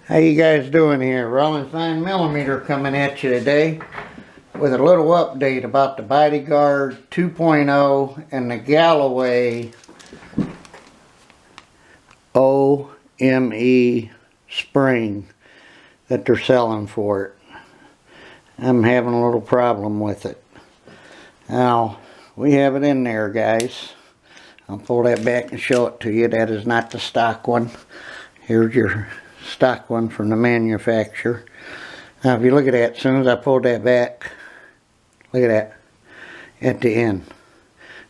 How you guys doing here? Rollins 9mm coming at you today with a little update about the Bodyguard 2.0 and the Galloway OME spring that they're selling for it. I'm having a little problem with it. Now, we have it in there, guys. I'll pull that back and show it to you. That is not the stock one. Here's your stock one from the manufacturer. Now if you look at that, as soon as I pulled that back, look at that at the end.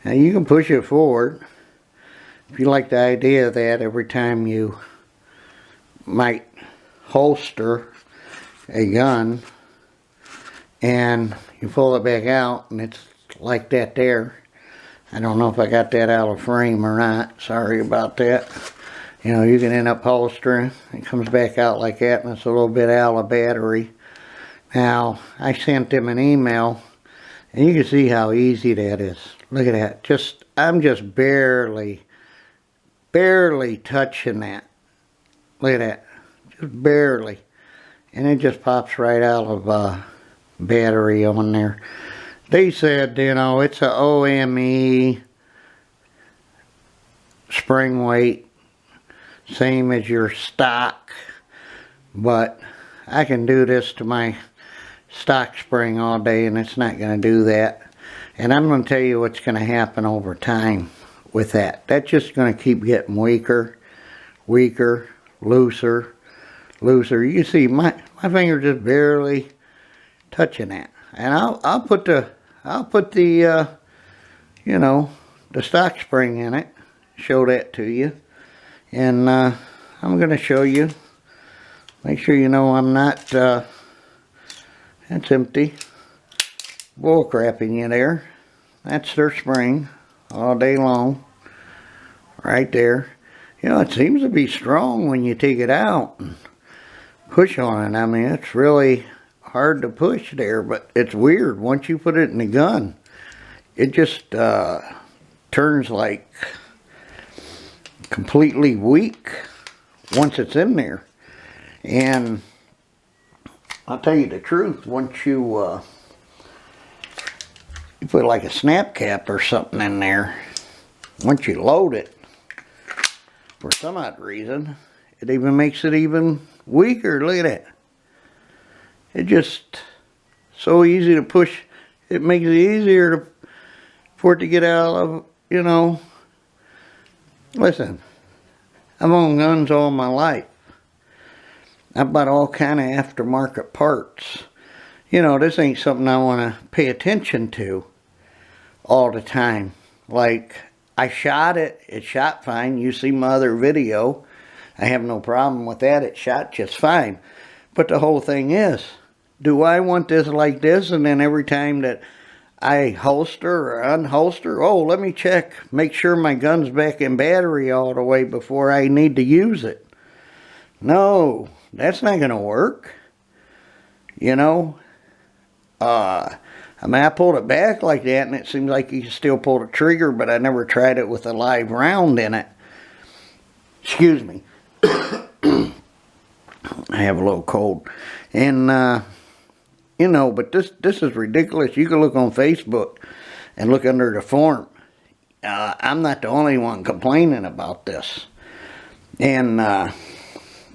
Now you can push it forward if you like the idea of that. Every time you might holster a gun and you pull it back out, and it's like that there. I don't know if I got that out of frame or not. Sorry about that. You know, you can end up holstering. It comes back out like that, and it's a little bit out of battery. Now, I sent them an email, and you can see how easy that is. Look at that. I'm just barely touching that. Look at that. Just barely. And it just pops right out of battery on there. They said, you know, it's a OME spring weight, same as your stock, but I can do this to my stock spring all day and it's not going to do that. And I'm going to tell you what's going to happen over time with that. That's just going to keep getting weaker, looser. You see my finger just barely touching that. And I'll put the you know, the stock spring in it, show that to you. And I'm going to show you, make sure you know I'm not, that's empty, bull crapping you there. That's their spring all day long, right there. You know, it seems to be strong when you take it out and push on it. I mean, it's really hard to push there, but it's weird. Once you put it in the gun, it just turns like completely weak once it's in there. And I'll tell you the truth, once you put like a snap cap or something in there, once you load it, for some odd reason, it even makes it even weaker. Look at that. It just so easy to push. It makes it easier for it to get out of, you know. Listen, I've owned guns all my life. I bought all kind of aftermarket parts. You know, this ain't something I want to pay attention to all the time. Like, I shot it. It shot fine. You see my other video. I have no problem with that. It shot just fine. But the whole thing is, do I want this like this, and then every time that I holster or unholster, oh, let me check, make sure my gun's back in battery all the way before I need to use it? No, that's not going to work. You know, I mean, I pulled it back like that, and it seems like you can still pull the trigger, but I never tried it with a live round in it. Excuse me. I have a little cold. And, you know, but this is ridiculous. You can look on Facebook and look under the forum. I'm not the only one complaining about this. And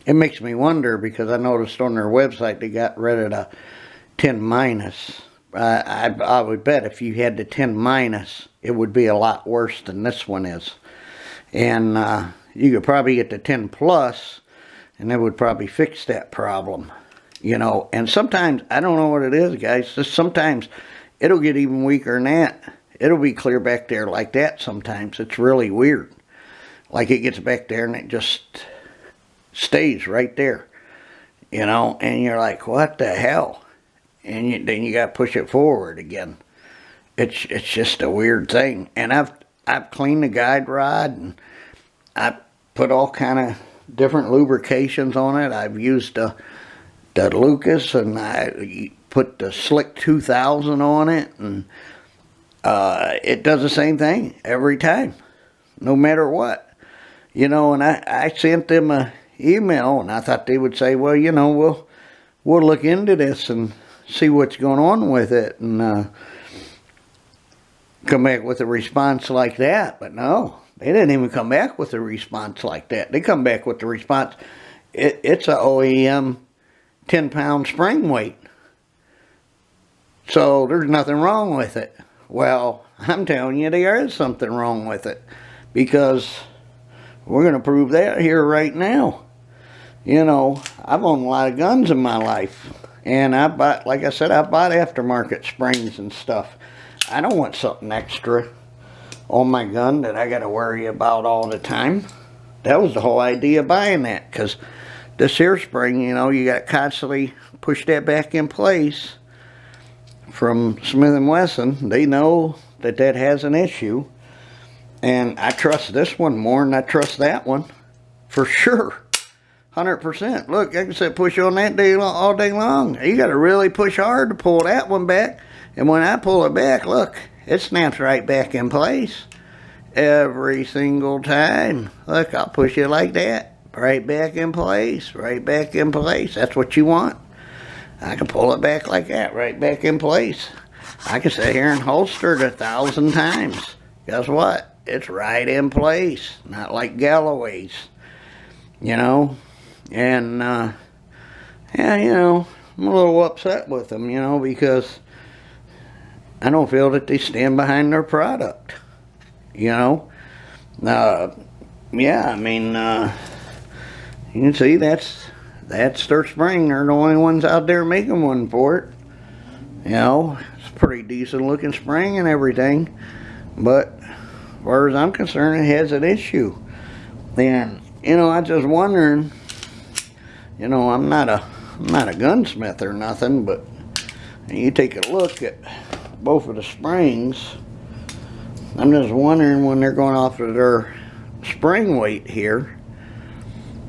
it makes me wonder, because I noticed on their website they got rid of the 10 minus. I would bet if you had the 10 minus, it would be a lot worse than this one is. And you could probably get the 10 plus, and it would probably fix that problem. You know, and sometimes, I don't know what it is, guys, just sometimes it'll get even weaker than that. It'll be clear back there like that sometimes. It's really weird. Like it gets back there and it just stays right there. You know, and you're like, what the hell? And then you got to push it forward again. It's just a weird thing. And I've cleaned the guide rod, and I put all kind of different lubrications on it. I've used the Lucas, and I put the Slick 2000 on it, and it does the same thing every time, no matter what. You know, and I sent them a email, and I thought they would say, well, you know, we'll look into this and see what's going on with it, and come back with a response like that. But no, they didn't even come back with a response like that. They come back with the response, it's a OEM 10-pound spring weight, so there's nothing wrong with it. Well, I'm telling you, there is something wrong with it, because we're going to prove that here right now. You know, I've owned a lot of guns in my life, and I bought, like I said, I bought aftermarket springs and stuff. I don't want something extra on my gun that I got to worry about all the time. That was the whole idea of buying that, because this here spring, you know, you got to constantly push that back in place. From Smith & Wesson, they know that that has an issue, and I trust this one more than I trust that one, for sure, 100%. Look, like I said, push on that all day long. You got to really push hard to pull that one back, and when I pull it back, look, it snaps right back in place every single time. Look, I'll push it like that, right back in place, right back in place. That's what you want. I can pull it back like that, right back in place. I can sit here and holster it 1,000 times. Guess what? It's right in place. Not like Galloway's, you know. And, yeah, you know, I'm a little upset with them, you know, because I don't feel that they stand behind their product, you know. Yeah, I mean, you can see that's their spring. They're the only ones out there making one for it. You know, it's a pretty decent looking spring and everything, but as far as I'm concerned, it has an issue. And, you know, I just wondering, you know, I'm not a gunsmith or nothing, but you take a look at both of the springs. I'm just wondering, when they're going off of their spring weight here.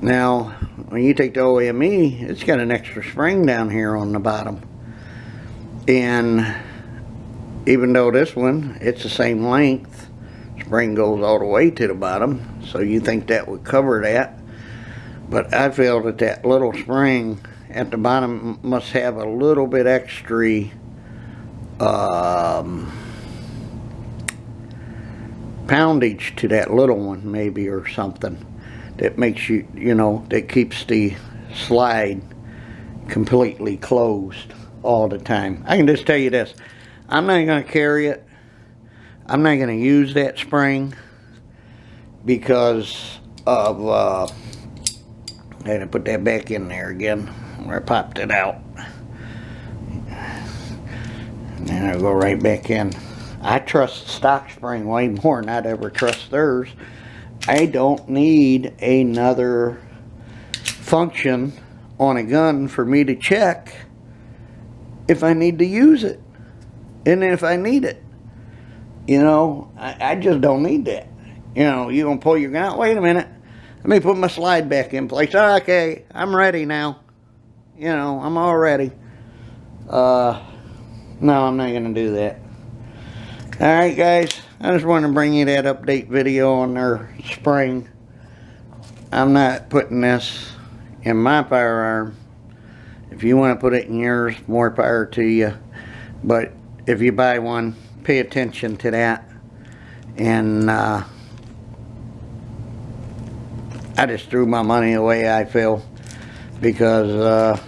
Now, when you take the OEME, it's got an extra spring down here on the bottom. And even though this one, it's the same length, spring goes all the way to the bottom, so you think that would cover that. But I feel that that little spring at the bottom must have a little bit extra poundage to that little one, maybe, or something, that makes you, you know, that keeps the slide completely closed all the time. I can just tell you this, I'm not going to carry it. I'm not going to use that spring because of, I had to put that back in there again where I popped it out. And then I'll go right back in. I trust stock spring way more than I'd ever trust theirs. I don't need another function on a gun for me to check if I need to use it, and if I need it. You know, I just don't need that. You know, you're going to pull your gun out. Wait a minute. Let me put my slide back in place. Okay, I'm ready now. You know, I'm all ready. No, I'm not going to do that. Alright guys, I just wanted to bring you that update video on their spring. I'm not putting this in my firearm. If you want to put it in yours, more power to you. But if you buy one, pay attention to that. And I just threw my money away, I feel, because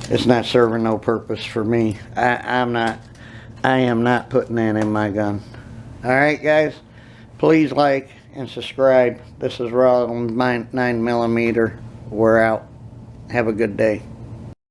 it's not serving no purpose for me. I am not putting that in my gun. Alright guys, please like and subscribe. This is Raw on 9mm. We're out. Have a good day.